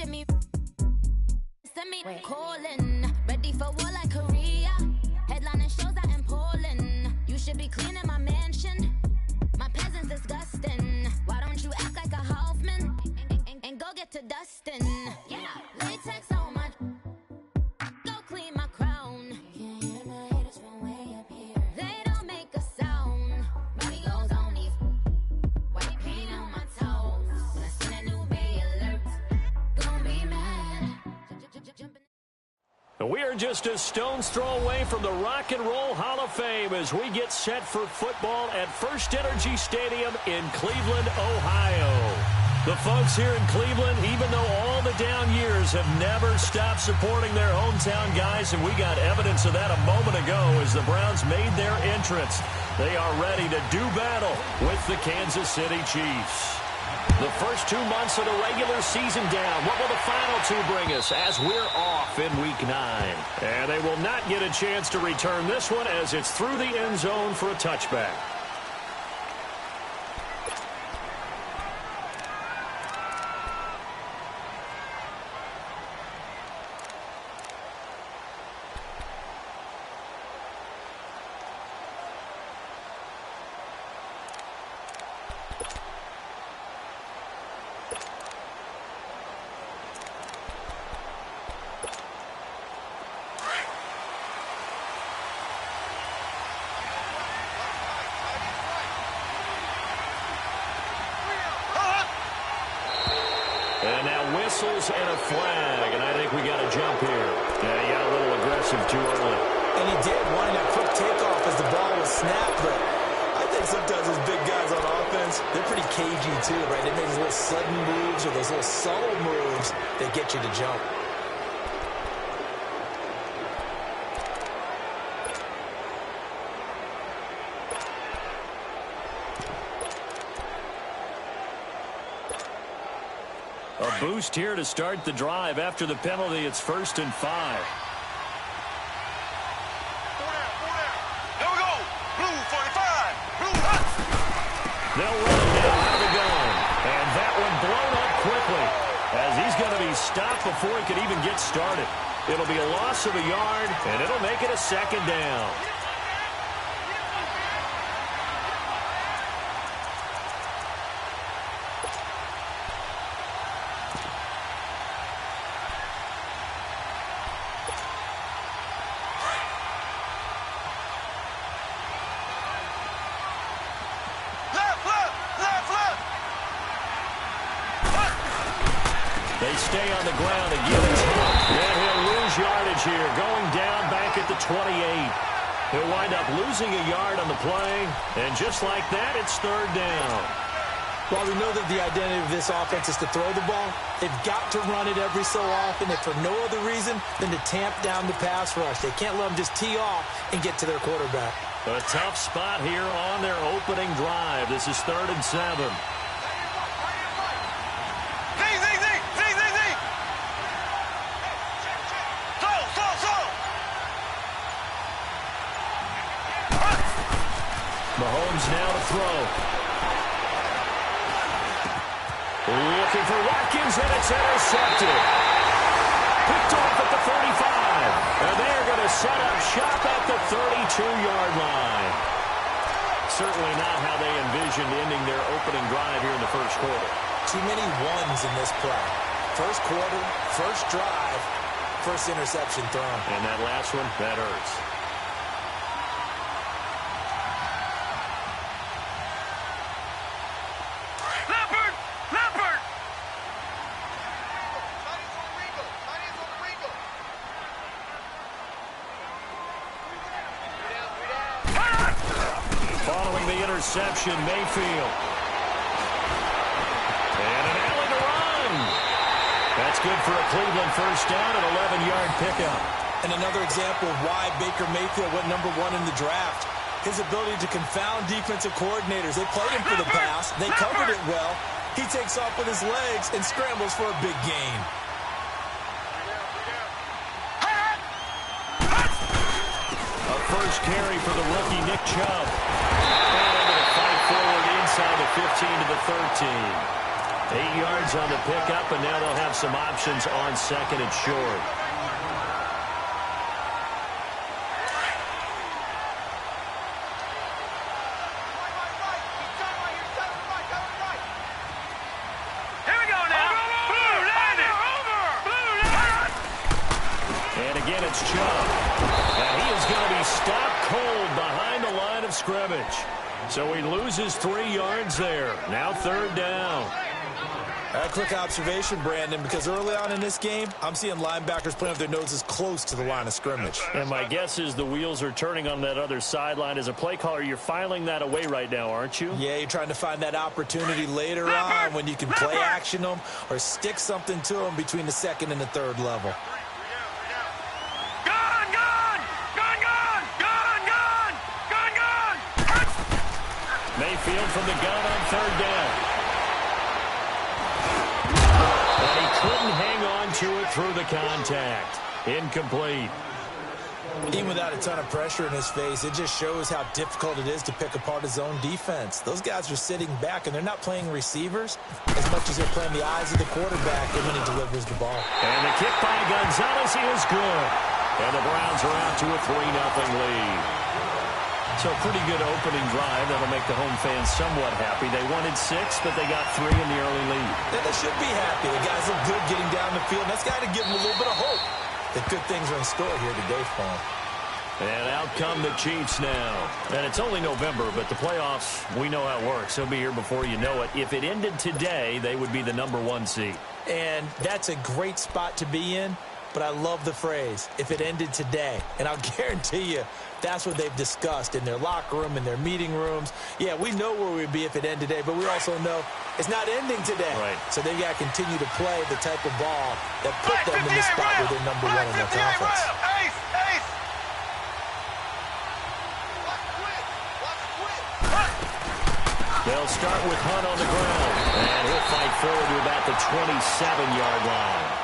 shimmy. Send me calling, ready for war like Korea. Headlining shows out in Poland. You should be cleaning my mansion. My peasants disgusting. Why don't you act like a Hoffman and go get to dustin'? Yeah, latex on my. Go clean my crown. Can't hear my haters from way up here. They don't make a sound. Body goes on these. White paint on my toes. When I see that new Bay alert, gonna be mad. We are just a stone's throw away from the Rock and Roll Hall of Fame as we get set for football at First Energy Stadium in Cleveland, Ohio. The folks here in Cleveland, even though all the down years, have never stopped supporting their hometown guys, and we got evidence of that a moment ago as the Browns made their entrance. They are ready to do battle with the Kansas City Chiefs. The first 2 months of the regular season down. What will the final two bring us as we're off in Week 9? And they will not get a chance to return this one as it's through the end zone for a touchback. And now whistles and a flag, and I think we got a jump here. Yeah, he got a little aggressive too early. And he did, wanting that quick takeoff as the ball was snapped, but I think sometimes those big guys on offense, they're pretty cagey too, right? They make those little sudden moves or those little subtle moves that get you to jump. A boost here to start the drive. After the penalty, it's 1st and 5. There we go. Blue 45. Blue hot. They'll run it down out of the gun. And that one blown up quickly as he's going to be stopped before he could even get started. It'll be a loss of a yard, and it'll make it a 2nd down. They stay on the ground and give his hit. And he'll lose yardage here, going down back at the 28. He'll wind up losing a yard on the play, and just like that, it's 3rd down. While we know that the identity of this offense is to throw the ball, they've got to run it every so often, if for no other reason than to tamp down the pass rush. They can't let them just tee off and get to their quarterback. A tough spot here on their opening drive. This is 3rd and 7. Mahomes now to throw. Looking for Watkins, and it's intercepted. Picked off at the 45. And they're going to set up shop at the 32-yard line. Certainly not how they envisioned ending their opening drive here in the first quarter. Too many ones in this play. First quarter, first drive, first interception thrown. And that last one, that hurts. Interception, Mayfield. And an alley to run. That's good for a Cleveland first down, an 11-yard pickup. And another example of why Baker Mayfield went #1 in the draft. His ability to confound defensive coordinators. They played him for the pass. They covered it well. He takes off with his legs and scrambles for a big gain. A first carry for the rookie Nick Chubb. And able to fight forward inside the 15 to the 13. 8 yards on the pickup, and now they'll have some options on second and short. And again, it's Chubb. And he is going to be stopped cold behind the line of scrimmage. So he loses 3 yards there. Now third down. A quick observation, Brandon, because early on in this game, I'm seeing linebackers putting up their noses close to the line of scrimmage. And my guess is the wheels are turning on that other sideline. As a play caller, you're filing that away right now, aren't you? Yeah, you're trying to find that opportunity later on when you can play action them or stick something to them between the second and the third level. Mayfield from the gun on third down. And he couldn't hang on to it through the contact. Incomplete. Even without a ton of pressure in his face, it just shows how difficult it is to pick apart his own defense. Those guys are sitting back, and they're not playing receivers as much as they're playing the eyes of the quarterback when he delivers the ball. And the kick by Gonzalez is good. And the Browns are out to a 3-0 lead. So a pretty good opening drive. That'll make the home fans somewhat happy. They wanted 6, but they got 3 in the early lead. Yeah, they should be happy. The guys look good getting down the field. That's got to give them a little bit of hope that good things are in store here today for them. And out come the Chiefs now. And it's only November, but the playoffs, we know how it works. They'll be here before you know it. If it ended today, they would be the #1 seed. And that's a great spot to be in, but I love the phrase, if it ended today. And I'll guarantee you, that's what they've discussed in their locker room, in their meeting rooms. Yeah, we know where we'd be if it ended today, but we also know it's not ending today. Right. So they've got to continue to play the type of ball that put them in the spot where they're #1 in their conference. They'll start with Hunt on the ground, and he'll fight forward to about the 27-yard line.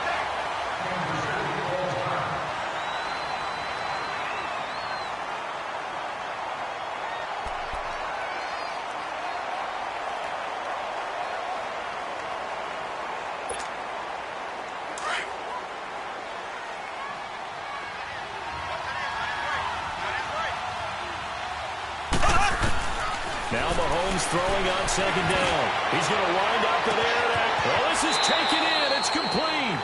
Now Mahomes throwing on second down. He's going to wind up in air. Well, this is taken in. It's complete.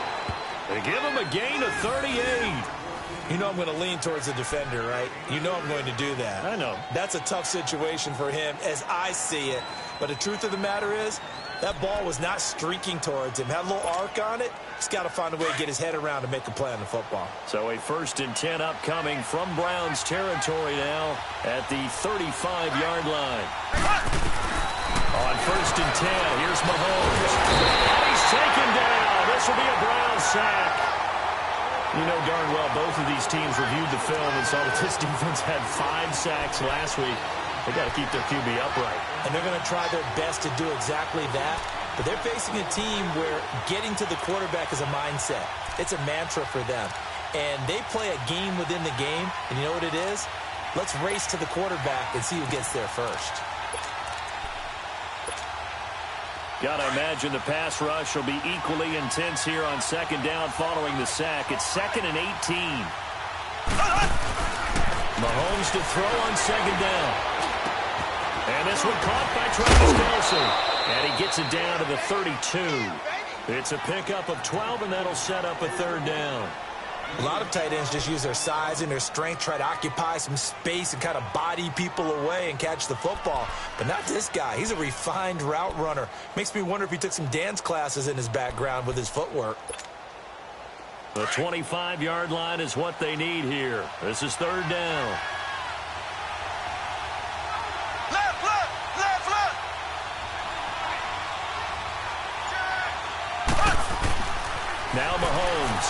They give him a gain of 38. You know I'm going to lean towards the defender, right? You know I'm going to do that. I know. That's a tough situation for him as I see it. But the truth of the matter is, that ball was not streaking towards him. Had a little arc on it. He's got to find a way to get his head around to make a play on the football. So a 1st and 10 upcoming from Browns territory now at the 35-yard line. On 1st and 10, here's Mahomes. And he's taken down. This will be a Browns sack. You know darn well both of these teams reviewed the film and saw that this defense had 5 sacks last week. They got to keep their QB upright. And they're going to try their best to do exactly that. But they're facing a team where getting to the quarterback is a mindset. It's a mantra for them. And they play a game within the game. And you know what it is? Let's race to the quarterback and see who gets there first. Gotta imagine the pass rush will be equally intense here on second down following the sack. It's 2nd and 18. Mahomes to throw on second down. And this one caught by Travis Kelce. And he gets it down to the 32. It's a pickup of 12, and that'll set up a third down. A lot of tight ends just use their size and their strength, try to occupy some space and kind of body people away and catch the football. But not this guy. He's a refined route runner. Makes me wonder if he took some dance classes in his background with his footwork. The 25-yard line is what they need here. This is third down. Now Mahomes.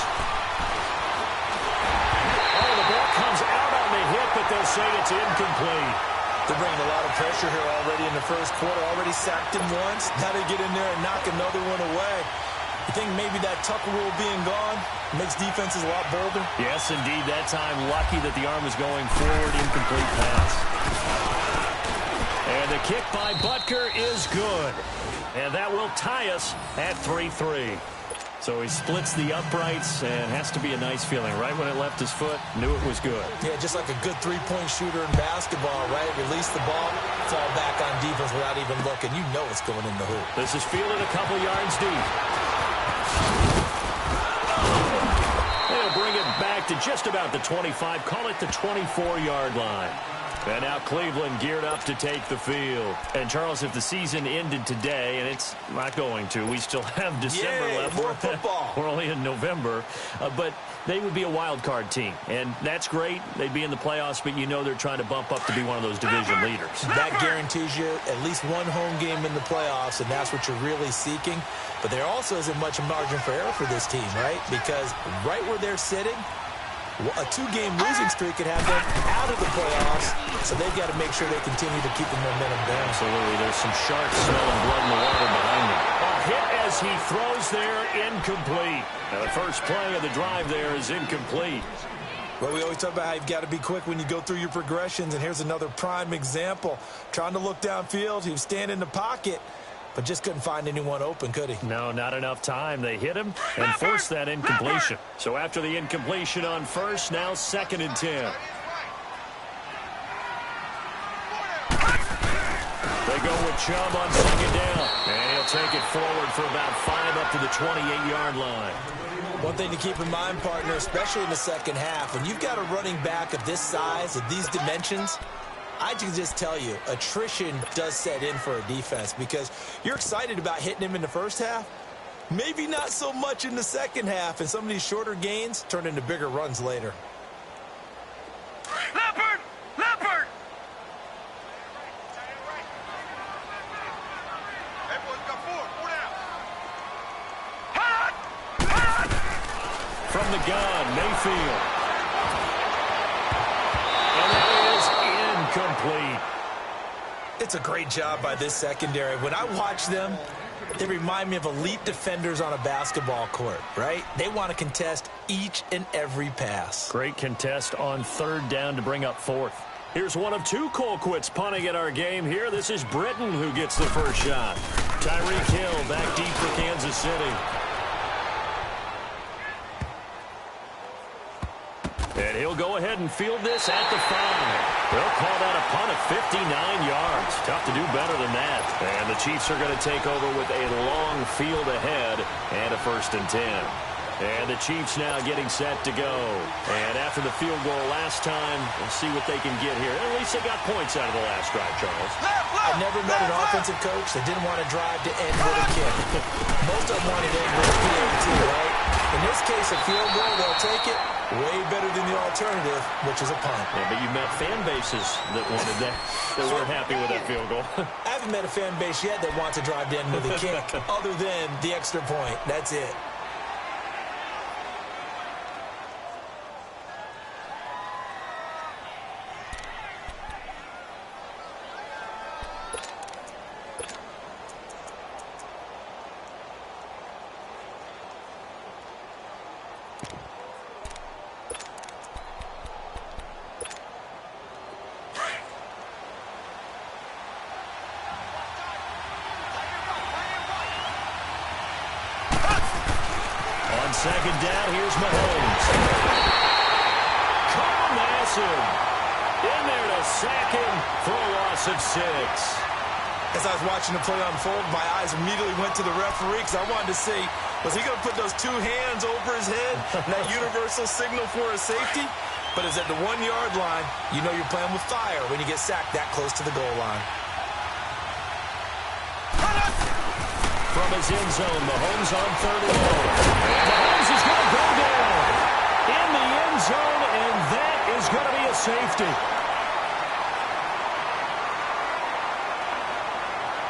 Oh, the ball comes out on the hip, but they'll say it's incomplete. They're bringing a lot of pressure here already in the first quarter. Already sacked him once. Now they get in there and knock another one away. You think maybe that Tucker rule being gone makes defenses a lot bolder? Yes, indeed. That time lucky that the arm was going forward. Incomplete pass. And the kick by Butker is good. And that will tie us at 3-3. So he splits the uprights, and has to be a nice feeling. Right when it left his foot, knew it was good. Yeah, just like a good three-point shooter in basketball, right? Release the ball, fall back on defense without even looking. You know it's going in the hoop. This is fielded a couple yards deep. They'll bring it back to just about the 25. Call it the 24-yard line. And now Cleveland geared up to take the field. And, Charles, if the season ended today, and it's not going to, we still have December left. More football. We're only in November. But they would be a wild card team. And that's great. They'd be in the playoffs, but you know they're trying to bump up to be one of those division leaders. That guarantees you at least one home game in the playoffs, and that's what you're really seeking. But there also isn't much margin for error for this team, right? Because right where they're sitting, a two-game losing streak could have them out of the playoffs, so they've got to make sure they continue to keep the momentum down. Absolutely. There's some sharks smelling blood in the water behind them. A hit as he throws there, incomplete. Now, the first play of the drive there is incomplete. Well, we always talk about how you've got to be quick when you go through your progressions, and here's another prime example. Trying to look downfield, he was standing in the pocket, but just couldn't find anyone open, could he? No, not enough time. They hit him and forced that incompletion. So after the incompletion on first, now 2nd and 10. They go with Chubb on 2nd down. And he'll take it forward for about 5 up to the 28-yard line. One thing to keep in mind, partner, especially in the second half, when you've got a running back of this size, of these dimensions, I can just tell you, attrition does set in for a defense because you're excited about hitting him in the first half. Maybe not so much in the second half, and some of these shorter gains turn into bigger runs later. Leopard! Leopard! Everyone's got 4. 4 down. Hot! Hot! From the gun, Mayfield. Complete. It's a great job by this secondary. When I watch them, they remind me of elite defenders on a basketball court, right? They want to contest each and every pass. Great contest on 3rd down to bring up 4th. Here's one of 2 Colquitts punting at our game here. This is Britton who gets the first shot. Tyreek Hill back deep for Kansas City. And he'll go ahead and field this at the 5. They'll call that a punt of 59 yards. Tough to do better than that. And the Chiefs are going to take over with a long field ahead and a 1st and 10. And the Chiefs now getting set to go. And after the field goal last time, we'll see what they can get here. At least they got points out of the last drive, Charles. I never met an offensive coach that didn't want to drive to end with a kick. Most of them wanted to end with a PAT, right? In this case, a field goal, they'll take it. Way better than the alternative, which is a punt. Yeah, but you've met fan bases that wanted that weren't happy with that field goal. I haven't met a fan base yet that wants to drive to end with a kick other than the extra point. That's it. Second down, here's Mahomes. Carl Nassib in there to sack him for a loss of 6. As I was watching the play unfold, my eyes immediately went to the referee because I wanted to see, was he going to put those 2 hands over his head, that universal signal for a safety? But it's at the 1-yard line. You know you're playing with fire when you get sacked that close to the goal line. From his end zone, Mahomes on 3rd and long. Mahomes is going to go down in the end zone, and that is going to be a safety.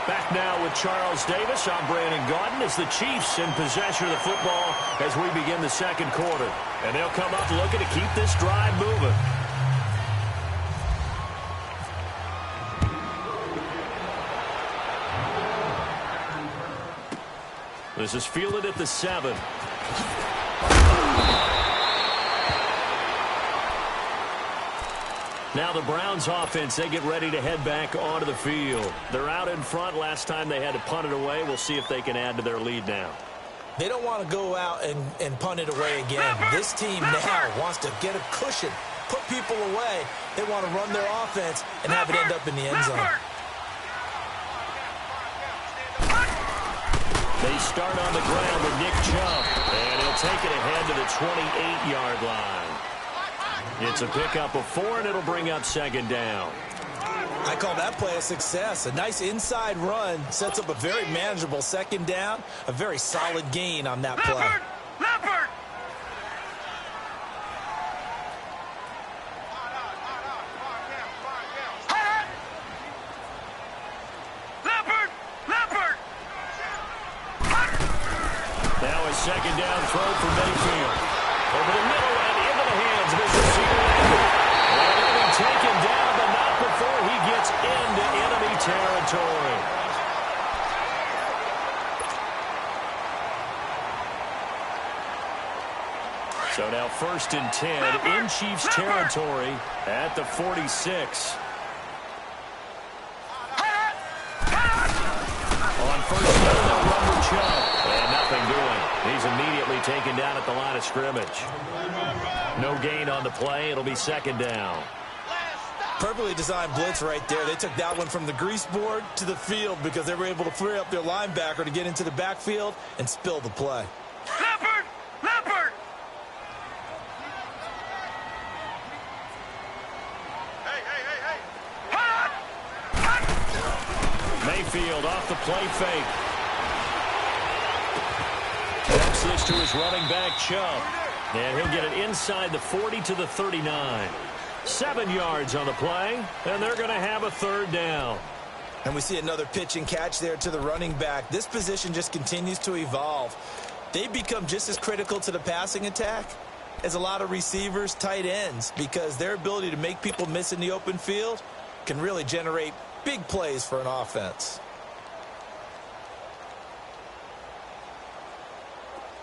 Back now with Charles Davis. I'm Brandon Gaudin as the Chiefs in possession of the football as we begin the 2nd quarter. And they'll come up looking to keep this drive moving. This is fielded at the 7. Now the Browns offense, they get ready to head back onto the field. They're out in front. Last time they had to punt it away. We'll see if they can add to their lead now. They don't want to go out and punt it away again. This team now wants to get a cushion, put people away. They want to run their offense and have it end up in the end zone. They start on the ground with Nick Chubb, and he'll take it ahead to the 28-yard line. It's a pickup of 4, and it'll bring up second down. I call that play a success. A nice inside run sets up a very manageable second down, a very solid gain on that play. Leopard! Now a second down throw for Mayfield. Over the middle and into the hands of his receiver. And it'll be taken down, but not before he gets into enemy territory. So now 1st and 10 in Chiefs territory at the 46. On 1st down, they'll run with Chubb. And nothing doing. He's immediately taken down at the line of scrimmage. No gain on the play. It'll be second down. Perfectly designed blitz right there. They took that one from the grease board to the field because they were able to free up their linebacker to get into the backfield and spill the play. Leopard! Leopard! Hey! Mayfield off the play fake. Dumps this to his running back, Chubb. And he'll get it inside the 40 to the 39. 7 yards on the play, and they're going to have a third down. And we see another pitch and catch there to the running back. This position just continues to evolve. They become just as critical to the passing attack as a lot of receivers, tight ends, because their ability to make people miss in the open field can really generate big plays for an offense.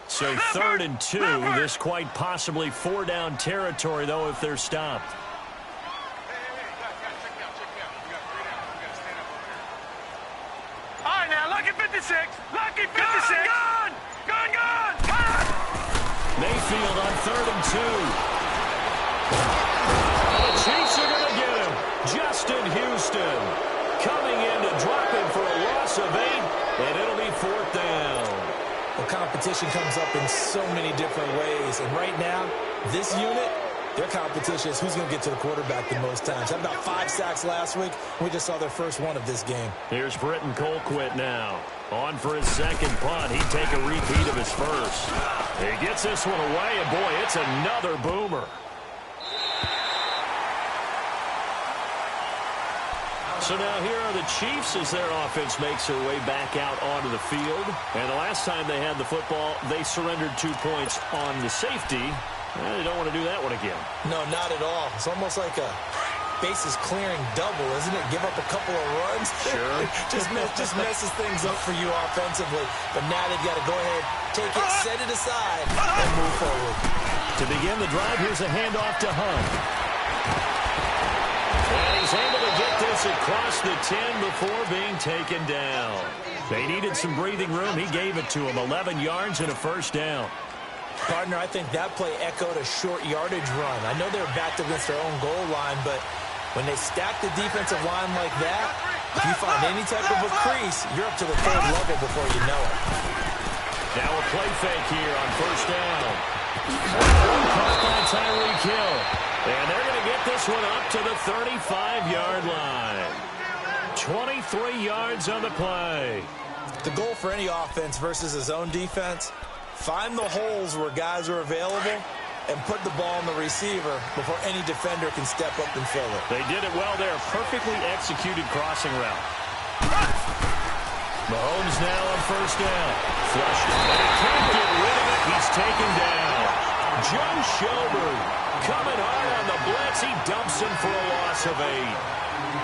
So 3rd and 2, this quite possibly 4-down territory, though, if they're stopped. All right, now, lucky 56. Lucky 56. Gone! Mayfield on 3rd and 2. The Chiefs are going to get him. Justin Houston coming in to drop him for a loss of 8, and it'll be 4th down. Well, competition comes up in so many different ways. And right now, this unit, their competition is who's going to get to the quarterback the most times. Had about 5 sacks last week. We just saw their first one of this game. Here's Britton Colquitt now. On for his second punt. He'd take a repeat of his first. He gets this one away, and boy, it's another boomer. So now here are the Chiefs as their offense makes their way back out onto the field. And the last time they had the football, they surrendered 2 points on the safety. They don't want to do that one again. No, not at all. It's almost like a bases clearing double, isn't it? Give up a couple of runs. Sure. just messes things up for you offensively. But now they've got to go ahead, take it, set it aside, and move forward. To begin the drive, here's a handoff to Hunt. And he's able to get this across the 10 before being taken down. They needed some breathing room. He gave it to him. 11 yards and a first down. Partner, I think that play echoed a short yardage run. I know they were backed against their own goal line, but when they stack the defensive line like that, if you find any type of a crease, you're up to the 3rd level before you know it. Now a play fake here on first down. Caught by Tyreek Hill. And they're going to get this one up to the 35-yard line. 23 yards on the play. The goal for any offense versus his own defense, find the holes where guys are available and put the ball on the receiver before any defender can step up and fill it. They did it well there. Perfectly executed crossing route. Mahomes now on first down. Flush. And he can't get rid of it. He's taken down. Joe Schobert coming hard on the blitz. He dumps him for a loss of 8.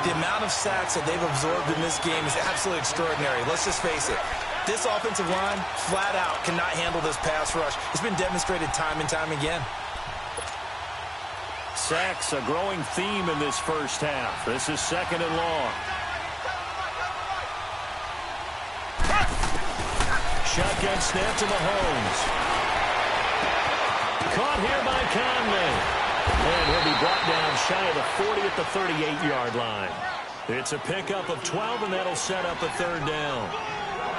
The amount of sacks that they've absorbed in this game is absolutely extraordinary. Let's just face it. This offensive line, flat out, cannot handle this pass rush. It's been demonstrated time and time again. sacks, a growing theme in this first half. This is 2nd and long. Shotgun snap to Mahomes. Caught here by Conley. And he'll be brought down shy of the 40 at the 38-yard line. It's a pickup of 12, and that'll set up a 3rd down.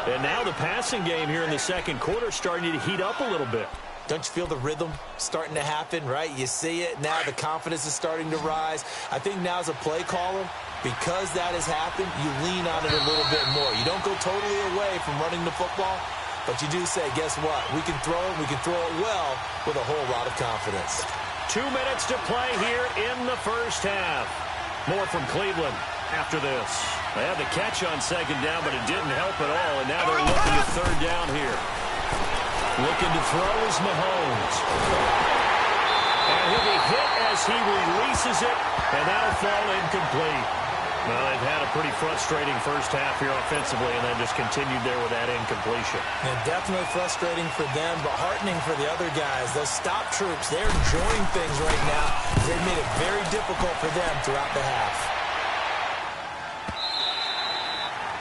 And now the passing game here in the second quarter starting to heat up a little bit. Don't you feel the rhythm starting to happen, right? You see it. Now the confidence is starting to rise. I think now as a play caller, because that has happened, you lean on it a little bit more. You don't go totally away from running the football, but you do say, guess what? We can throw it. We can throw it well with a whole lot of confidence. 2 minutes to play here in the first half. More from Cleveland after this. They had the catch on 2nd down, but it didn't help at all, and now they're looking at 3rd down here. Looking to throw is Mahomes. And he'll be hit as he releases it, and that'll fall incomplete. Well, they've had a pretty frustrating first half here offensively, and then just continued there with that incompletion. And definitely frustrating for them, but heartening for the other guys. Those stop troops, they're enjoying things right now. They've made it very difficult for them throughout the half.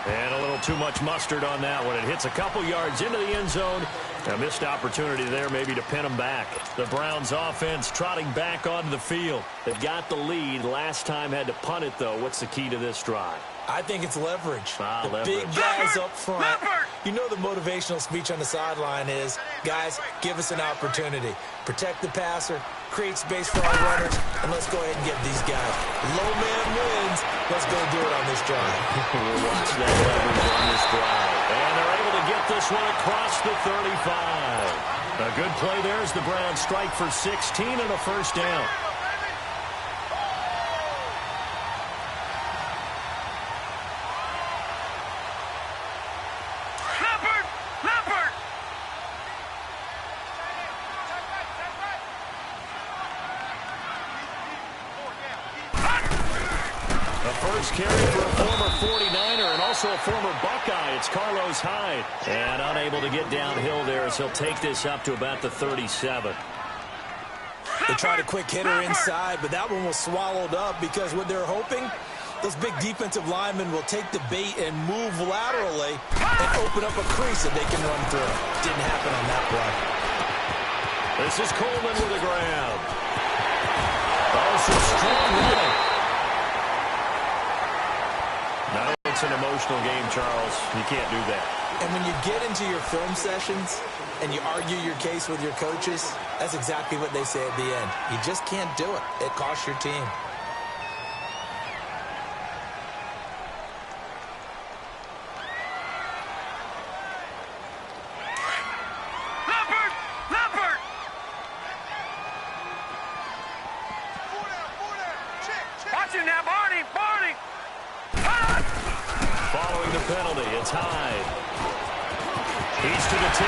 And a little too much mustard on that one. It hits a couple yards into the end zone. A missed opportunity there maybe to pin them back. The Browns offense trotting back onto the field. They've got the lead. Last time had to punt it, though. What's the key to this drive? I think it's leverage. Leverage. Big guys up front. You know the motivational speech on the sideline is, guys, give us an opportunity. Protect the passer, create space for our runners, and let's go ahead and get these guys. Low man wins. Let's go do it on this drive. We'll watch that leverage on this drive. And they're able to get this one across the 35. A good play there as the Browns strike for 16 and a 1st down. Carry for a former 49er and also a former Buckeye. It's Carlos Hyde. And unable to get downhill there as he'll take this up to about the 37. They tried a quick hitter inside, but that one was swallowed up because what they're hoping, those big defensive linemen will take the bait and move laterally and open up a crease that they can run through. Didn't happen on that play. This is Coleman with a grab. Oh, some strong running. Now it's an emotional game, Charles. You can't do that. And when you get into your film sessions and you argue your case with your coaches, that's exactly what they say at the end. You just can't do it. It costs your team. Watch him now, Barney! Following the penalty, it's Hyde. He's to the 10.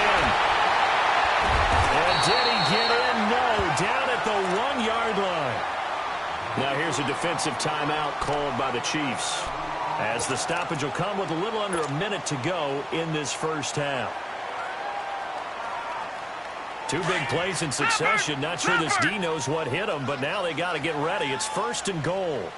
And did he get in? No, down at the 1-yard line. Now here's a defensive timeout called by the Chiefs, as the stoppage will come with a little under a minute to go in this first half. 2 big plays in succession. Not sure this D knows what hit him, but now they got to get ready. It's 1st and goal.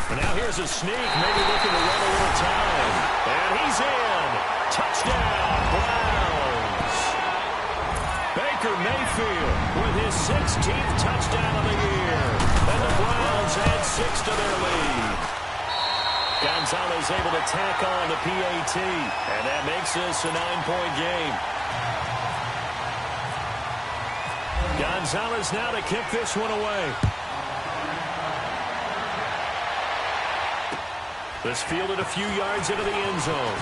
And now here's a sneak, maybe looking to run a little time. And he's in. Touchdown, Browns. Baker Mayfield with his 16th touchdown of the year. And the Browns add 6 to their lead. Gonzalez able to tack on the PAT. And that makes this a 9-point game. Gonzalez now to kick this one away. This fielded a few yards into the end zone.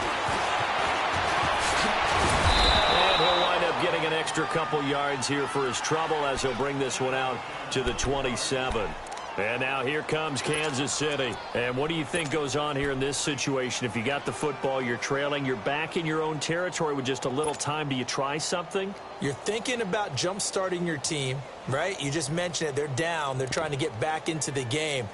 And he'll wind up getting an extra couple yards here for his trouble as he'll bring this one out to the 27. And now here comes Kansas City. And what do you think goes on here in this situation? If you got the football, you're trailing, you're back in your own territory with just a little time. Do you try something? You're thinking about jump-starting your team, right? You just mentioned it. They're down. They're trying to get back into the game.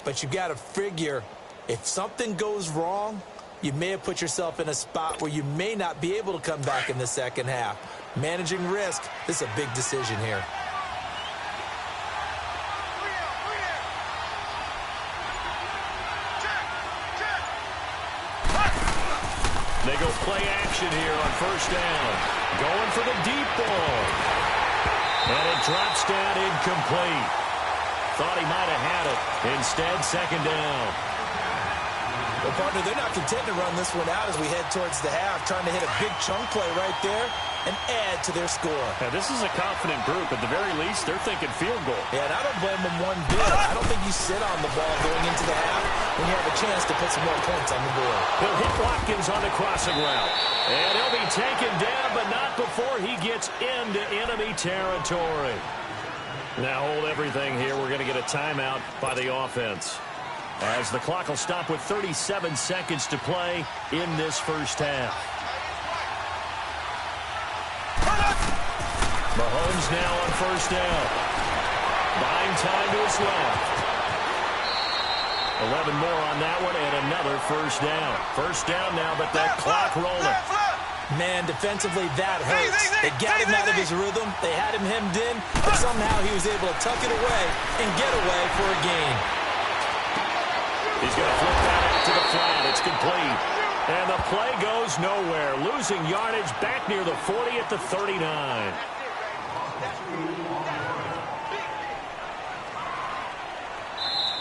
But you got to figure, if something goes wrong, you may have put yourself in a spot where you may not be able to come back in the second half. Managing risk, this is a big decision here. They go play action here on first down. Going for the deep ball. And it drops down incomplete. Thought he might have had it. Instead, second down. Well, partner, they're not content to run this one out as we head towards the half, trying to hit a big chunk play right there and add to their score. Now, this is a confident group. At the very least, they're thinking field goal. Yeah, and I don't blame them one bit. I don't think you sit on the ball going into the half when you have a chance to put some more points on the board. He'll hit Watkins on the crossing route. And he'll be taken down, but not before he gets into enemy territory. Now hold everything here. We're going to get a timeout by the offense, as the clock will stop with 37 seconds to play in this first half. Mahomes now on first down. Buying time to his left. 11 more on that one, and another first down. First down now, but that clock rolling. Man, defensively, that hurts. They got him out of his rhythm. They had him hemmed in, but somehow he was able to tuck it away and get away for a gain. He's going to flip that out to the flat. It's complete. And the play goes nowhere. Losing yardage back near the 40 at the 39.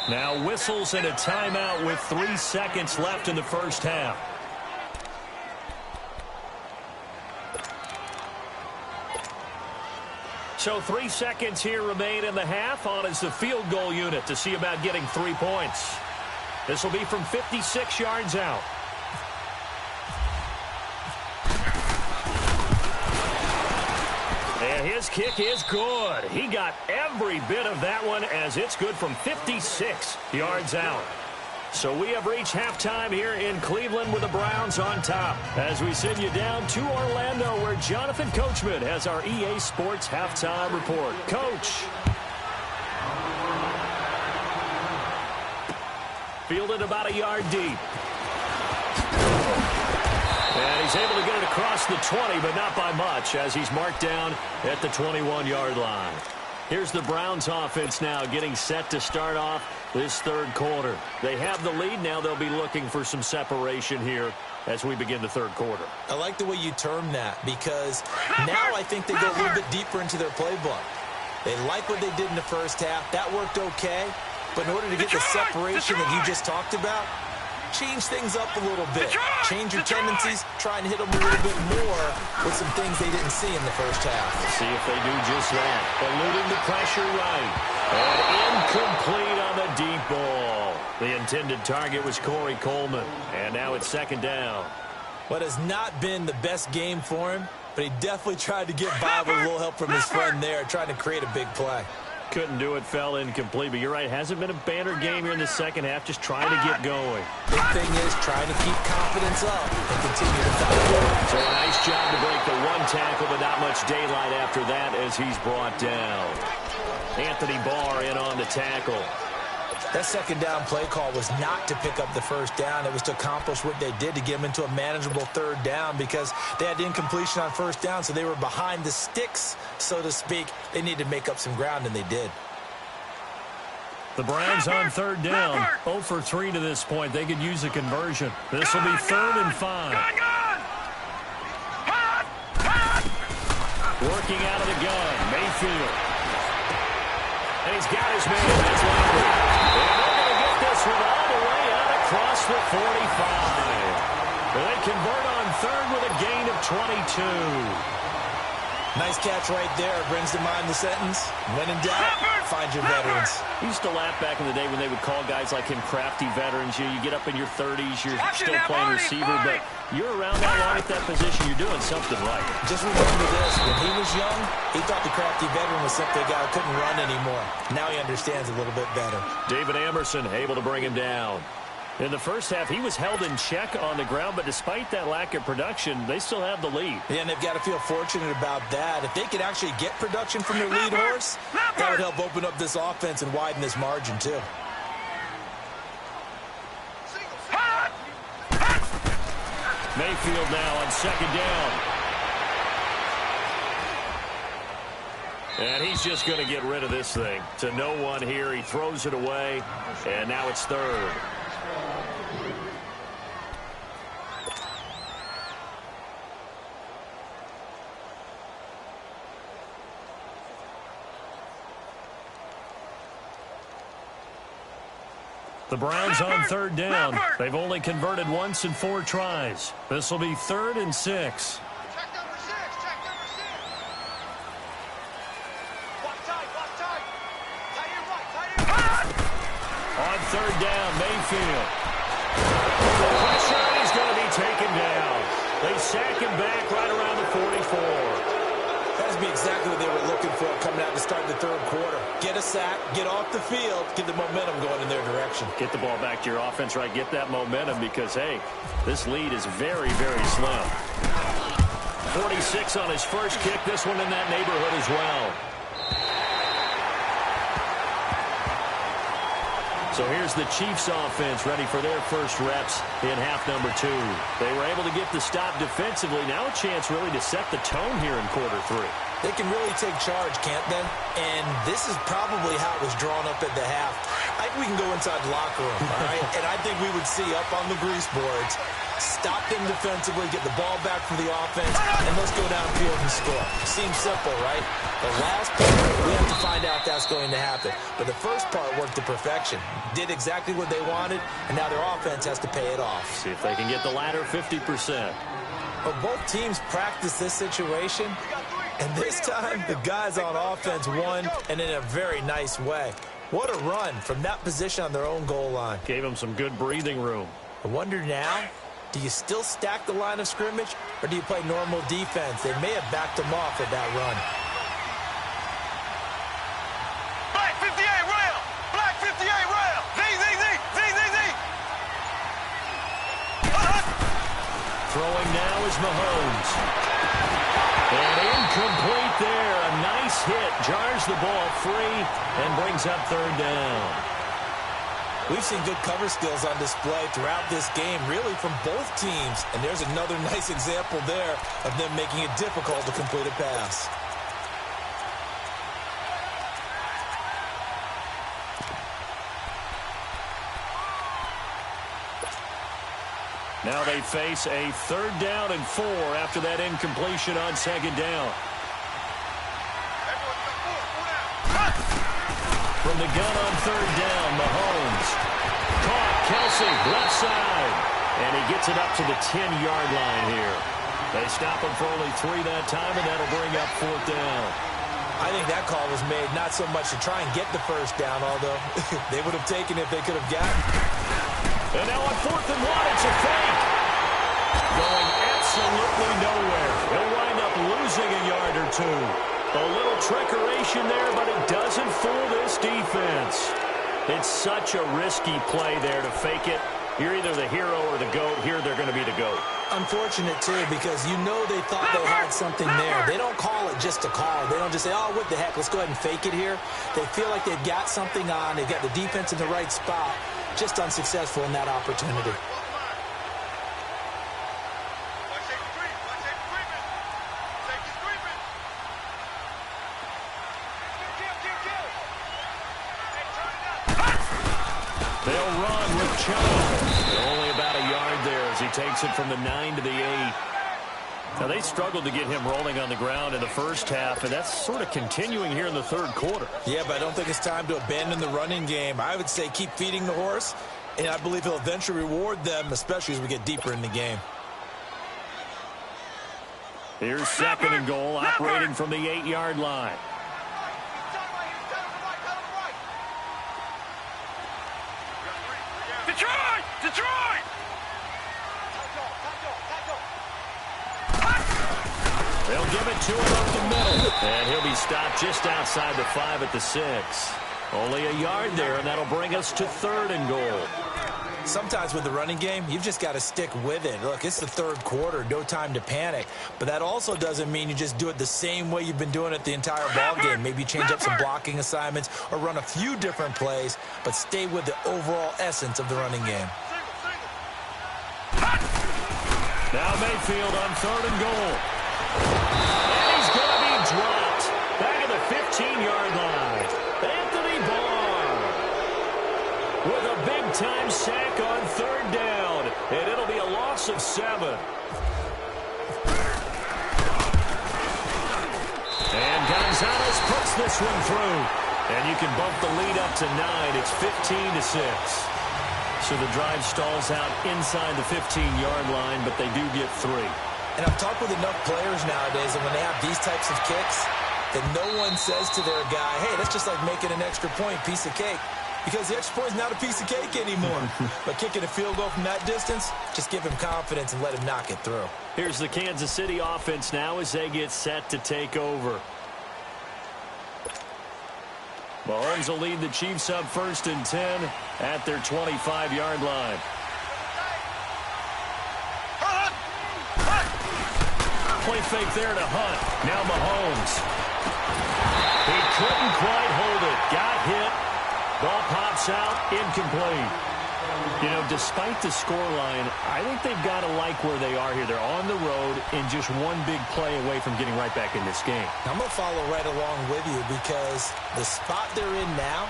Now whistles and a timeout with 3 seconds left in the first half. So 3 seconds here remain in the half. On is the field goal unit to see about getting 3 points. This will be from 56 yards out. And his kick is good. He got every bit of that one, as it's good from 56 yards out. So we have reached halftime here in Cleveland with the Browns on top, as we send you down to Orlando, where Jonathan Coachman has our EA Sports halftime report. Coach. Fielded about a yard deep. And he's able to get it across the 20, but not by much, as he's marked down at the 21-yard line. Here's the Browns offense now getting set to start off this third quarter. They have the lead. Now they'll be looking for some separation here as we begin the third quarter. I like the way you term that, because now I think they go a little bit deeper into their playbook. They like what they did in the first half. That worked okay. But in order to get the separation that you just talked about, change things up a little bit. Change your tendencies. Try and hit them a little bit more with some things they didn't see in the first half. See if they do just that. Eluding the pressure right. And incomplete on the deep ball. The intended target was Corey Coleman. And now it's second down. What has not been the best game for him, but he definitely tried to get by with a little help from his friend there, trying to create a big play. Couldn't do it, fell incomplete. But you're right, hasn't been a banner game here in the second half, just trying to get going. Big thing is trying to keep confidence up and continue to fight. So a nice job to break the one tackle, but not much daylight after that as he's brought down. Anthony Barr in on the tackle. That second down play call was not to pick up the first down. It was to accomplish what they did, to get them into a manageable third down, because they had incompletion on first down, so they were behind the sticks, so to speak. They needed to make up some ground, and they did. The Browns on third down. 0 for 3 to this point. They could use a conversion. This will be 3rd and 5. Working out of the gun, Mayfield. And he's got his man. That's Landry. And they're going to get this one all the way out across the 45. They convert on third with a gain of 22. Nice catch right there. Brings to mind the sentence, when in doubt, find your veterans. We used to laugh back in the day when they would call guys like him crafty veterans. You get up in your 30s, you're still playing receiver, but you're around that long at that position, you're doing something right. Just remember this, when he was young, he thought the crafty veteran was simply a guy who couldn't run anymore. Now he understands a little bit better. David Amerson able to bring him down. In the first half, he was held in check on the ground, but despite that lack of production, they still have the lead. Yeah, and they've got to feel fortunate about that. If they could actually get production from their lead horse, that would help open up this offense and widen this margin, too. Mayfield now on second down. And he's just going to get rid of this thing. To no one here, he throws it away, and now it's third. The Browns on third down. They've only converted once in 4 tries. This will be 3rd and 6. Check number 6. Check number 6. Walk tight. Walk tight. Tight end right. Tight end right. On third down, Mayfield. Pressure, he's going to be taken down. They sack him back right around the 44. That would be exactly what they were looking for coming out to start the third quarter. Get a sack, get off the field, get the momentum going in their direction. Get the ball back to your offense, right? Get that momentum because, hey, this lead is very, very slim. 46 on his first kick. This one in that neighborhood as well. So here's the Chiefs offense ready for their first reps in half number 2. They were able to get the stop defensively. Now a chance really to set the tone here in quarter 3. They can really take charge, can't they? And this is probably how it was drawn up at the half. I think we can go inside the locker room, all right? And I think we would see up on the grease boards, stop them defensively, get the ball back from the offense, and let's go downfield and score. Seems simple, right? The last part, we have to find out if that's going to happen. But the first part worked to perfection. Did exactly what they wanted, and now their offense has to pay it off. See if they can get the latter 50%. But both teams practice this situation, and this time the guys on offense won, and in a very nice way. What a run from that position on their own goal line. Gave them some good breathing room. I wonder now, do you still stack the line of scrimmage, or do you play normal defense? They may have backed them off with that run. Black 58 rail. Black 58 rail. Z, Z, Z, Z, Z, Z. Throwing now is Mahomes. And incomplete there. A nice hit. Jars the ball free and brings up third down. We've seen good cover skills on display throughout this game, really from both teams. And there's another nice example there of them making it difficult to complete a pass. Now they face a 3rd down and 4 after that incompletion on 2nd down. From the gun on 3rd down, Mahomes. Caught, Kelsey, left side. And he gets it up to the 10-yard line here. They stop him for only 3 that time, and that'll bring up 4th down. I think that call was made not so much to try and get the first down, although they would have taken it if they could have gotten it. And now on 4th and 1, it's a fake. Going absolutely nowhere. He'll wind up losing a yard or 2. A little trickeration there, but it doesn't fool this defense. It's such a risky play there to fake it. You're either the hero or the GOAT. Here they're going to be the GOAT. Unfortunate, too, because you know they thought they had something there. They don't call it just a call. They don't just say, oh, what the heck, let's go ahead and fake it here. They feel like they've got something on. They've got the defense in the right spot. Just unsuccessful in that opportunity. They'll run with Chubb. Only about a yard there as he takes it from the 9 to the 8. Now, they struggled to get him rolling on the ground in the first half, and that's sort of continuing here in the third quarter. Yeah, but I don't think it's time to abandon the running game. I would say keep feeding the horse, and I believe he'll eventually reward them, especially as we get deeper in the game. Here's 2nd and goal, operating from the 8-yard line. Detroit! Detroit! They'll give it to him up the middle. And he'll be stopped just outside the 5 at the 6. Only a yard there, and that'll bring us to 3rd and goal. Sometimes with the running game, you've just got to stick with it. Look, it's the third quarter, no time to panic. But that also doesn't mean you just do it the same way you've been doing it the entire ball game. Maybe change up some blocking assignments or run a few different plays, but stay with the overall essence of the running game. Now Mayfield on 3rd and goal. And he's going to be dropped. Back at the 15-yard line. Anthony Barr with a big-time sack on 3rd down. And it'll be a loss of 7. And Gonzalez puts this one through. And you can bump the lead up to 9. It's 15-6. So the drive stalls out inside the 15-yard line, but they do get 3. And I've talked with enough players nowadays, and when they have these types of kicks, that no one says to their guy, hey, that's just like making an extra point, piece of cake. Because the extra point is not a piece of cake anymore. But kicking a field goal from that distance, just give him confidence and let him knock it through. Here's the Kansas City offense now as they get set to take over. Mahomes will lead the Chiefs up 1st and 10 at their 25-yard line. Play fake there to Hunt. Now Mahomes. He couldn't quite hold it. Got hit. Ball pops out. Incomplete. You know, despite the scoreline, I think they've got to like where they are here. They're on the road and just one big play away from getting right back in this game. I'm going to follow right along with you because the spot they're in now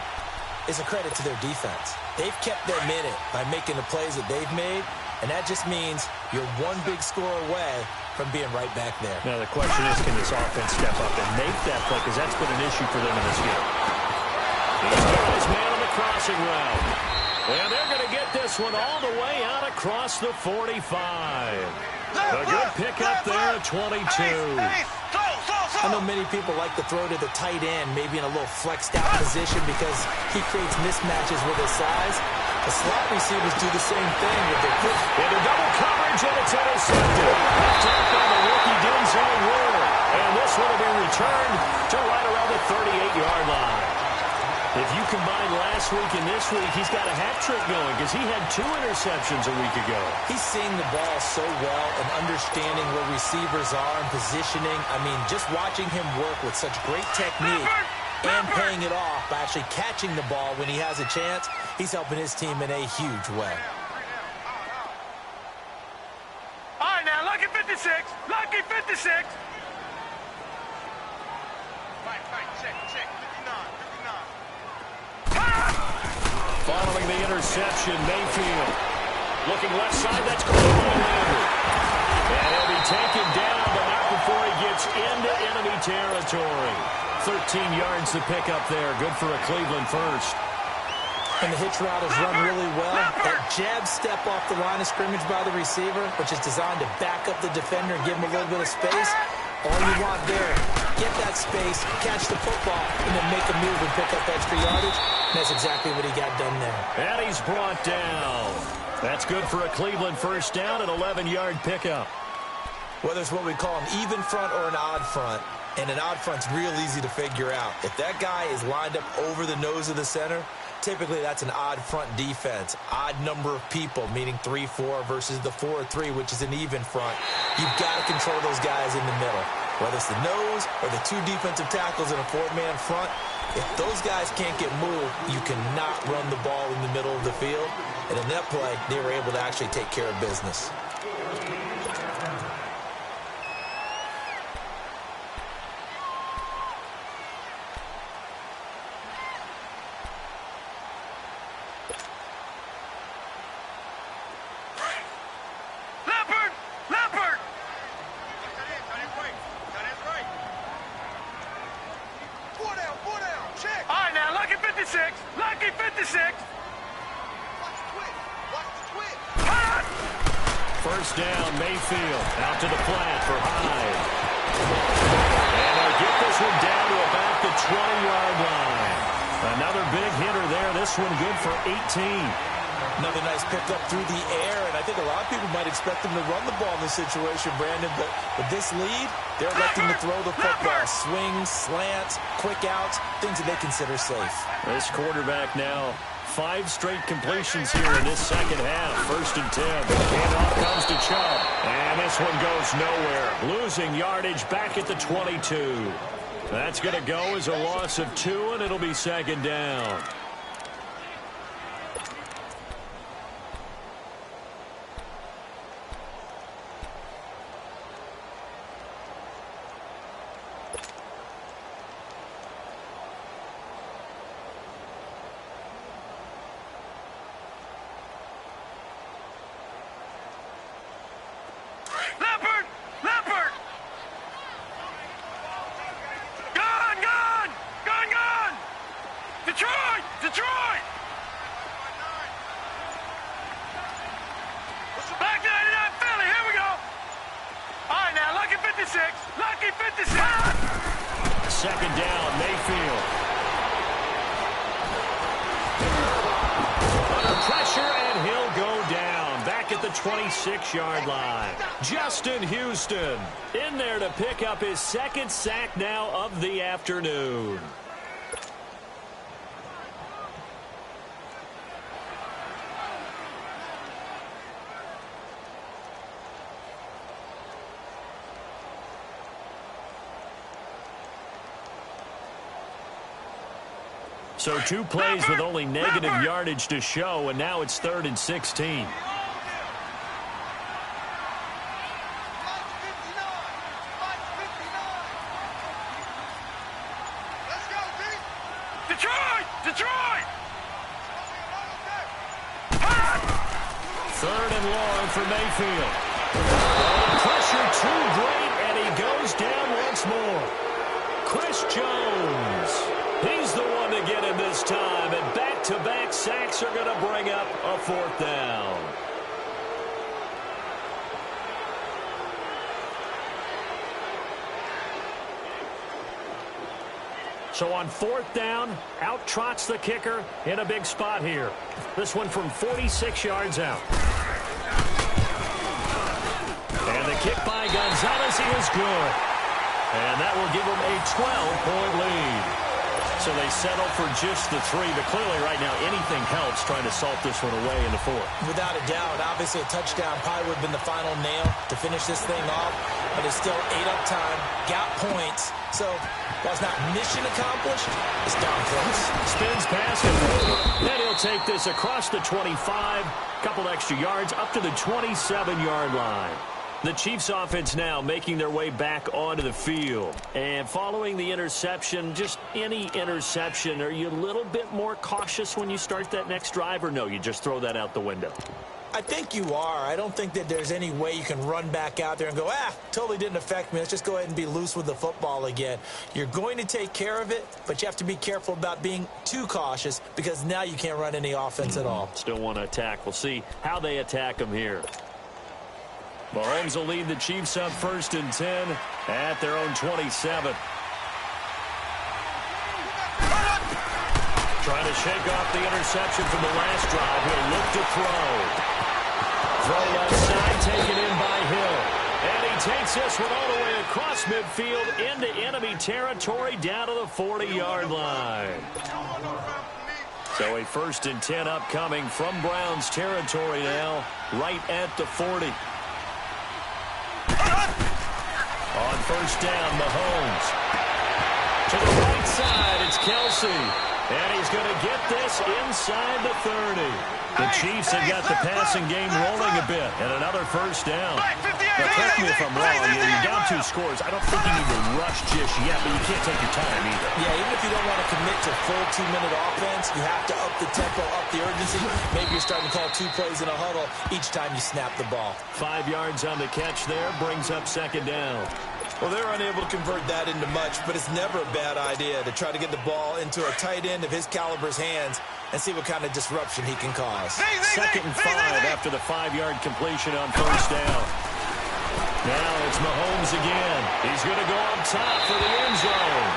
is a credit to their defense. They've kept them in it by making the plays that they've made, and that just means you're one big score away from being right back there. Now, the question is, can this offense step up and make that play? Because that's been an issue for them in this game. He's got his man on the crossing route. And they're going to get this one all the way out across the 45. A good pickup there at 22. I know many people like to throw to the tight end, maybe in a little flexed out position because he creates mismatches with his size. The slot receivers do the same thing with their quick. Into double coverage, and it's intercepted. Attacked by the rookie Denzel Ward. And this one will be returned to right around the 38-yard line. If you combine last week and this week, he's got a hat trick going because he had 2 interceptions a week ago. He's seeing the ball so well and understanding where receivers are and positioning. I mean, just watching him work with such great technique and paying it off by actually catching the ball when he has a chance, he's helping his team in a huge way. All right, now, lucky 56. Lucky 56. Check. 59. Following the interception, Mayfield. Looking left side, that's Cleveland. And he'll be taken down, but not before he gets into enemy territory. 13 yards to pick up there. Good for a Cleveland first. And the hitch route is run really well. That jab step off the line of scrimmage by the receiver, which is designed to back up the defender and give him a little bit of space. All you want there, get that space, catch the football, and then make a move and pick up extra yardage. And that's exactly what he got done there. And he's brought down. That's good for a Cleveland first down, an 11-yard pickup. Whether it's what we call an even front or an odd front, and an odd front's real easy to figure out. If that guy is lined up over the nose of the center, typically that's an odd front defense. Odd number of people, meaning 3-4 versus the 4-3, which is an even front. You've got to control those guys in the middle. Whether it's the nose or the 2 defensive tackles in a 4-man front, if those guys can't get moved, you cannot run the ball in the middle of the field. And in that play, they were able to actually take care of business. First down, Mayfield. Out to the flat for Hyde. And they'll get this one down to about the 20-yard line. Another big hitter there. This one good for 18. Another nice pickup through the air, and I think a lot of people might expect them to run the ball in this situation, Brandon, but with this lead, they're electing to throw the football. Swings, slants, quick outs, things that they consider safe. This quarterback now 5 straight completions here in this second half. 1st and 10. And off comes to Chubb. And this one goes nowhere. Losing yardage back at the 22. That's going to go as a loss of 2, and it'll be 2nd down. 56. Lucky 56. Second down, Mayfield. Under pressure, and he'll go down. Back at the 26-yard line. Justin Houston in there to pick up his second sack now of the afternoon. So 2 plays with only negative yardage to show, and now it's 3rd and 16. Detroit! Detroit! 3rd and long for Mayfield. Pressure too great, and he goes down once more. Chris Jones. He's the one to get him this time, and back-to-back sacks are going to bring up a 4th down. So on 4th down, out trots the kicker in a big spot here. This one from 46 yards out. And the kick by Gonzalez, he is good. And that will give him a 12-point lead. So they settle for just the 3, but clearly right now anything helps trying to salt this one away in the 4th. Without a doubt, obviously a touchdown probably would have been the final nail to finish this thing off, but it's still 8 up time, got points, so while it's not mission accomplished, it's darn close. Spins past him, and he'll take this across the 25, couple extra yards up to the 27-yard line. The Chiefs offense now making their way back onto the field. And following the interception, just any interception, are you a little bit more cautious when you start that next drive, or no, you just throw that out the window? I think you are. I don't think that there's any way you can run back out there and go, totally didn't affect me. Let's just go ahead and be loose with the football again. You're going to take care of it, but you have to be careful about being too cautious because now you can't run any offense at all. Still want to attack. We'll see how they attack them here. Mahomes will lead the Chiefs up 1st and 10 at their own 27. Trying to shake off the interception from the last drive. He'll look to throw. Throw left side, taken in by Hill. And he takes this one all the way across midfield into enemy territory down to the 40-yard line. So a 1st and 10 upcoming from Browns territory now, right at the 40. On 1st down, Mahomes. To the right side, it's Kelsey. And he's going to get this inside the 30. The Chiefs have got the passing game rolling a bit. And another 1st down. Now, correct me if I'm wrong. You're down 2 scores. I don't think you need to rush just yet, but you can't take your time either. Yeah, even if you don't want to commit to full 2-minute offense, you have to up the tempo, up the urgency. Maybe you're starting to call 2 plays in a huddle each time you snap the ball. 5 yards on the catch there. Brings up 2nd down. Well, they're unable to convert that into much, but it's never a bad idea to try to get the ball into a tight end of his caliber's hands and see what kind of disruption he can cause. 2nd and 5 after the 5-yard completion on 1st down. Now it's Mahomes again. He's going to go up top for the end zone.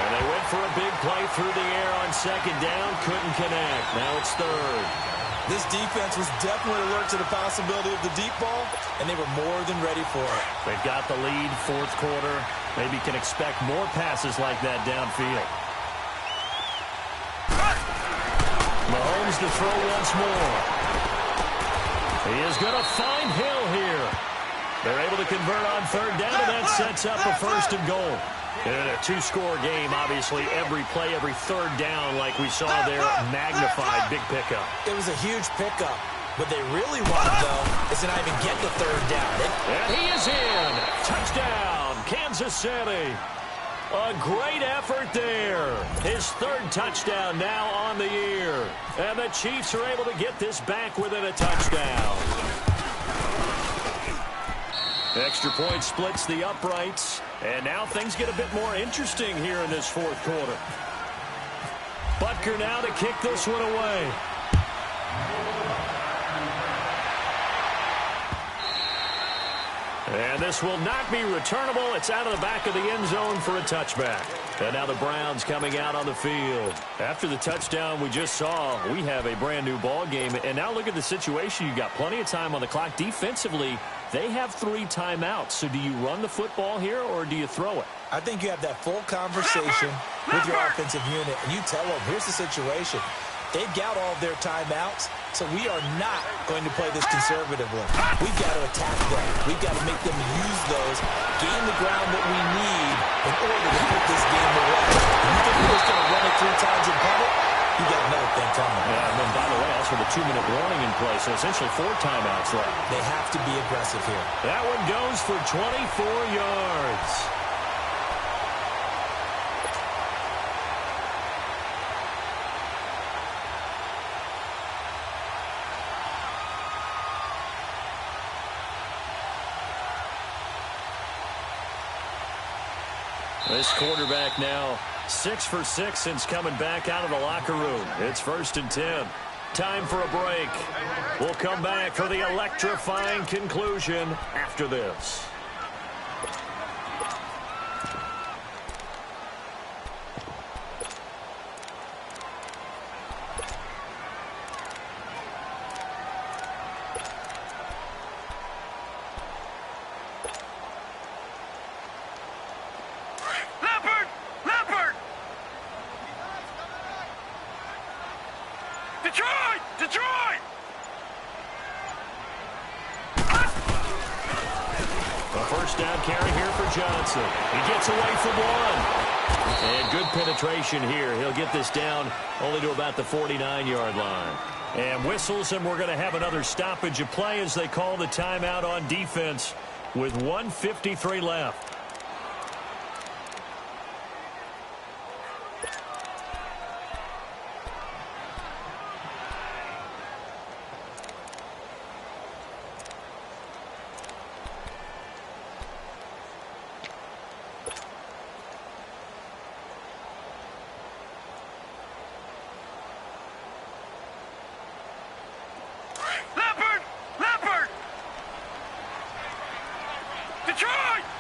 And they went for a big play through the air on 2nd down. Couldn't connect. Now it's 3rd. This defense was definitely alert to the possibility of the deep ball, and they were more than ready for it. They've got the lead, 4th quarter. Maybe can expect more passes like that downfield. Mahomes to throw once more. He is going to find Hill here. They're able to convert on 3rd down, and that sets up a 1st and goal. In a 2-score game, obviously, every play, every 3rd down, like we saw there, magnified, big pickup. It was a huge pickup. What they really want, though, is to not even get the 3rd down. And he is in. Touchdown, Kansas City. A great effort there. His 3rd touchdown now on the year. And the Chiefs are able to get this back within a touchdown. Extra point splits the uprights. And now things get a bit more interesting here in this 4th quarter. Butker now to kick this one away. And this will not be returnable. It's out of the back of the end zone for a touchback. And now the Browns coming out on the field. After the touchdown we just saw, we have a brand new ball game. And now look at the situation. You've got plenty of time on the clock. Defensively, they have 3 timeouts. So do you run the football here or do you throw it? I think you have that full conversation with your offensive unit, and you tell them, here's the situation. They've got all of their timeouts, so we are not going to play this conservatively. We've got to attack them. We've got to make them use those, gain the ground that we need in order to put this game away. If you think we're just going to run it 3 times and punt it, you got another thing coming. Yeah, and then, by the way, also the 2-minute warning in place, so essentially 4 timeouts left. They have to be aggressive here. That one goes for 24 yards. This quarterback now 6 for 6 since coming back out of the locker room. It's 1st and 10. Time for a break. We'll come back for the electrifying conclusion after this. Detroit! A first down carry here for Johnson. He gets away from one. And good penetration here. He'll get this down only to about the 49-yard line. And whistles, and we're going to have another stoppage of play as they call the timeout on defense with 1:53 left.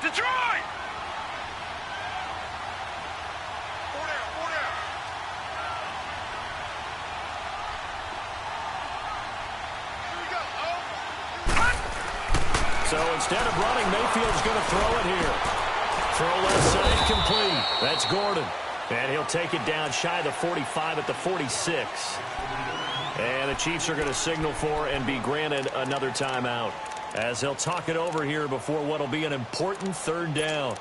Detroit! So instead of running, Mayfield's going to throw it here. Throw left side complete. That's Gordon. And he'll take it down shy of the 45 at the 46. And the Chiefs are going to signal for and be granted another timeout, as they'll talk it over here before what will be an important 3rd down.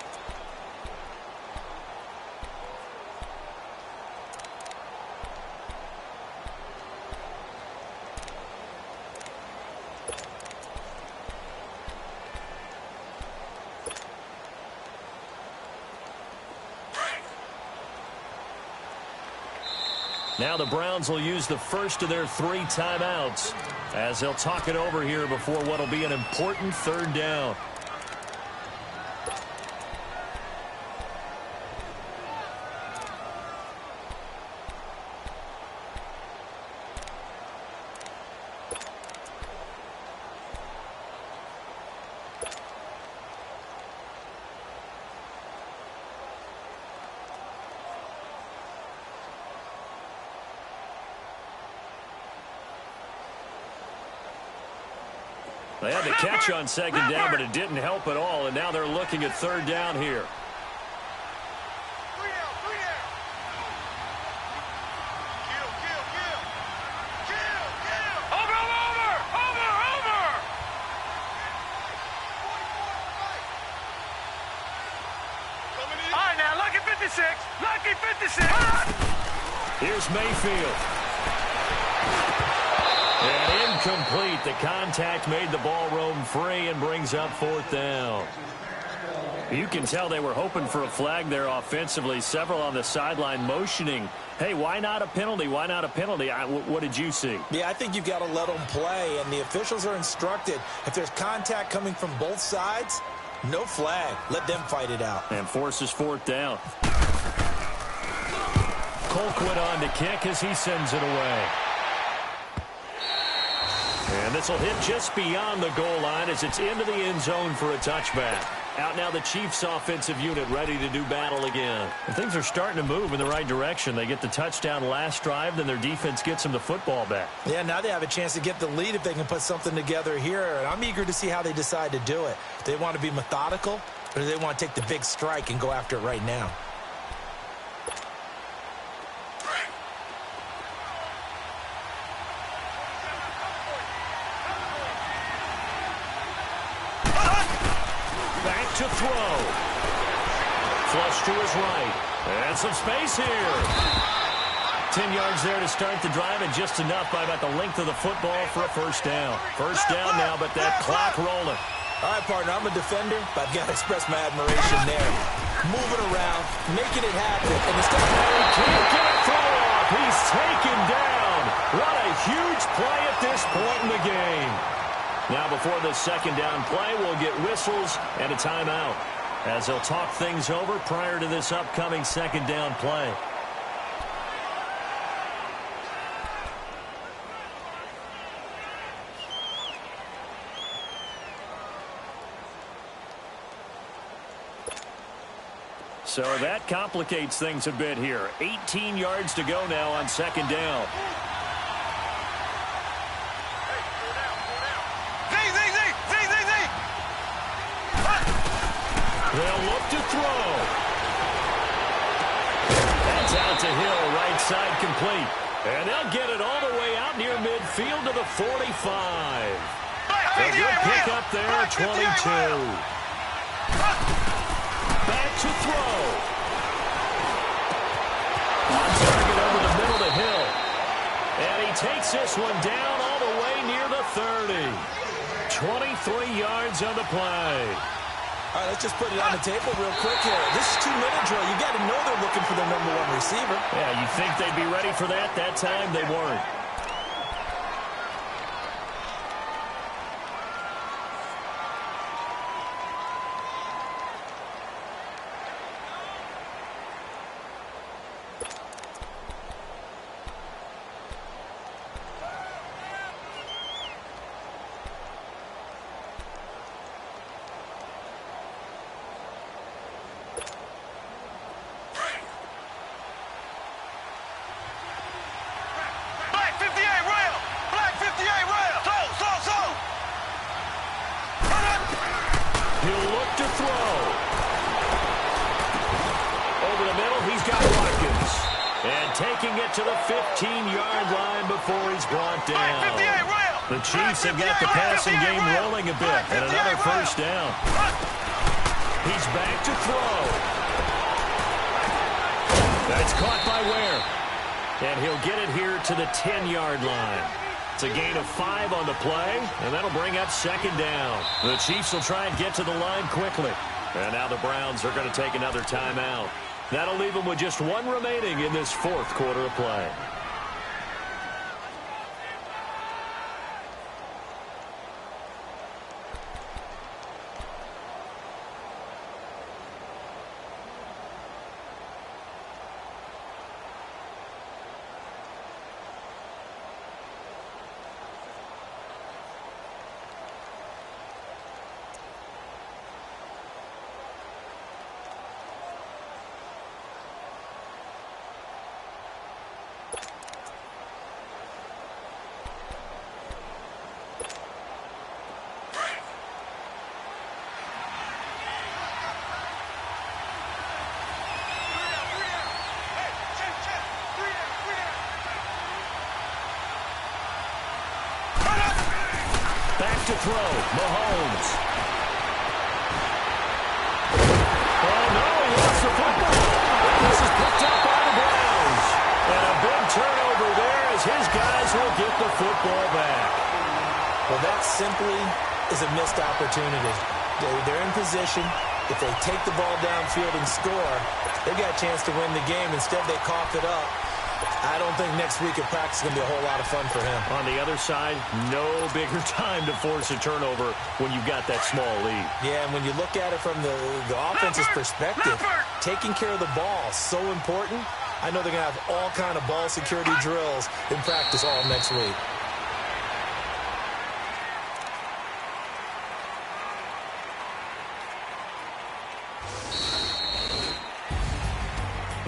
Now the Browns will use the first of their 3 timeouts as they'll talk it over here before what will be an important 3rd down. They had the catch on 2nd down, but it didn't help at all, and now they're looking at 3rd down here. All right, now, lucky 56. Lucky 56. Here's Mayfield. And incomplete. The contact made the ball roam free and brings up 4th down. You can tell they were hoping for a flag there offensively. Several on the sideline motioning, hey, why not a penalty? Why not a penalty? What did you see? Yeah, I think you've got to let them play, and the officials are instructed. If there's contact coming from both sides, no flag. Let them fight it out. And forces 4th down. Colquitt on to kick as he sends it away. And this will hit just beyond the goal line as it's into the end zone for a touchback. Out now the Chiefs offensive unit ready to do battle again. And things are starting to move in the right direction. They get the touchdown last drive, then their defense gets them the football back. Yeah, now they have a chance to get the lead if they can put something together here. And I'm eager to see how they decide to do it. Do they want to be methodical, or do they want to take the big strike and go after it right now? To throw. Flush to his right. And some space here. 10 yards there to start the drive, and just enough by about the length of the football for a first down. First down now, but that clock rolling. All right, partner, I'm a defender, but I've got to express my admiration there. Moving around, making it happen, and instead of can't get a throw off. He's taken down. What a huge play at this point in the game. Now before the second down play, we'll get whistles and a timeout as they'll talk things over prior to this upcoming second down play. So that complicates things a bit here. 18 yards to go now on second down. They'll look to throw. That's out to Hill, right side complete. And they'll get it all the way out near midfield to the 45. A good pick up there, 22. Back to throw. On target over the middle to Hill. And he takes this one down all the way near the 30. 23 yards on the play. All right, let's just put it on the table real quick here. This is 2-minute drill. You got to know they're looking for their number one receiver. Yeah, you think they'd be ready for that? That time they weren't. Taking it to the 15-yard line before he's brought down. The Chiefs have got the passing game rolling a bit, and another first down. He's back to throw. That's caught by Ware. And he'll get it here to the 10-yard line. It's a gain of 5 on the play, and that'll bring up second down. The Chiefs will try and get to the line quickly. And now the Browns are going to take another timeout. That'll leave them with just one remaining in this fourth quarter of play. To throw, Mahomes. Oh, no, he lost the football. This is picked up by the Browns. And a big turnover there as his guys will get the football back. Well, that simply is a missed opportunity. They're in position. If they take the ball downfield and score, they've got a chance to win the game. Instead, they cough it up. I don't think next week at practice is going to be a whole lot of fun for him. On the other side, no bigger time to force a turnover when you've got that small lead. Yeah, and when you look at it from the offense's perspective, taking care of the ball is so important. I know they're going to have all kind of ball security drills in practice all next week.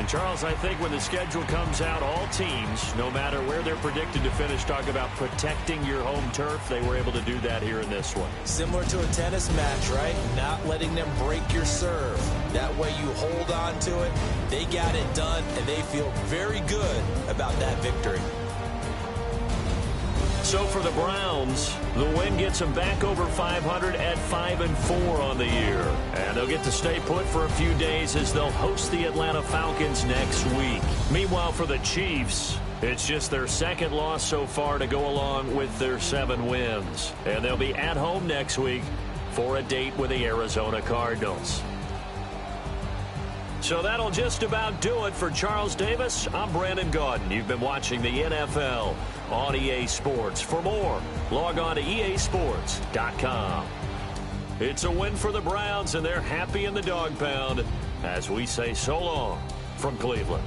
Charles, I think when the schedule comes out, all teams, no matter where they're predicted to finish, talk about protecting your home turf. They were able to do that here in this one. Similar to a tennis match, right? Not letting them break your serve. That way you hold on to it. They got it done, and they feel very good about that victory. So for the Browns, the win gets them back over 500 at 5-4 on the year. And they'll get to stay put for a few days as they'll host the Atlanta Falcons next week. Meanwhile, for the Chiefs, it's just their second loss so far to go along with their 7 wins. And they'll be at home next week for a date with the Arizona Cardinals. So that'll just about do it for Charles Davis. I'm Brandon Gaudin. You've been watching the NFL on EA Sports. For more, log on to easports.com. It's a win for the Browns, and they're happy in the dog pound as we say so long from Cleveland.